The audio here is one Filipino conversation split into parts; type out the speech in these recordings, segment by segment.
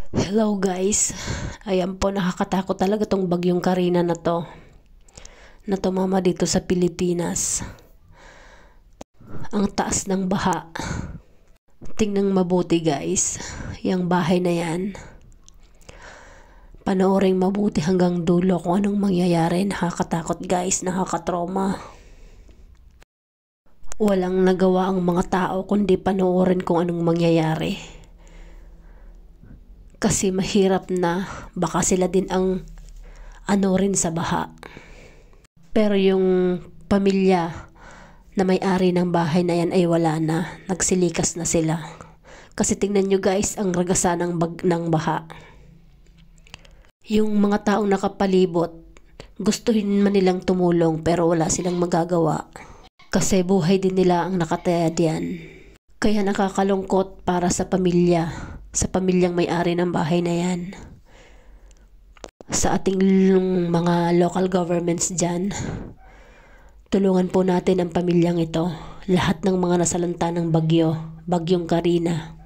Hello guys, ayan po, nakakatakot talaga tong bagyong Karina na to, na tumama dito sa Pilipinas. Ang taas ng baha. Tingnan mabuti guys, yung bahay na yan. Panoorin mabuti hanggang dulo kung anong mangyayari. Nakakatakot guys, nakakatrauma. Walang nagawa ang mga tao kundi panoorin kung anong mangyayari. Kasi mahirap na baka sila din ang rin sa baha. Pero yung pamilya na may-ari ng bahay na yan ay wala na. Nagsilikas na sila. Kasi tingnan nyo guys, ang ragasan ng baha. Yung mga taong nakapalibot, gustuhin man nilang tumulong pero wala silang magagawa. Kasi buhay din nila ang nakataya diyan. Kaya nakakalungkot para sa pamilya. Sa pamilyang may-ari ng bahay na yan. Sa ating mga local governments dyan, tulungan po natin ang pamilyang ito. Lahat ng mga nasalanta ng bagyong Karina.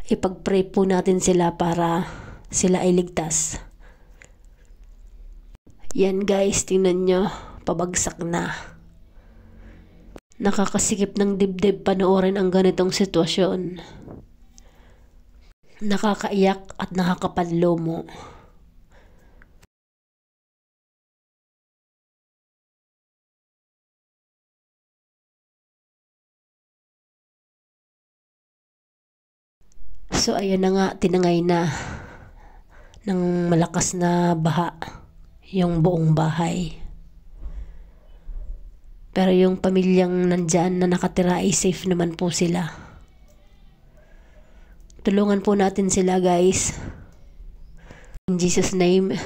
Ipag-pray po natin sila para sila ay ligtas. Yan guys, tingnan nyo, pabagsak na. Nakakasikip ng dibdib panoorin ang ganitong sitwasyon. Nakakaiyak at nakakapanlumo. So ayan na nga, tinangay na ng malakas na baha yung buong bahay. Pero yung pamilyang nandyan na nakatira ay safe naman po sila. Tulungan po natin sila guys. In Jesus' name.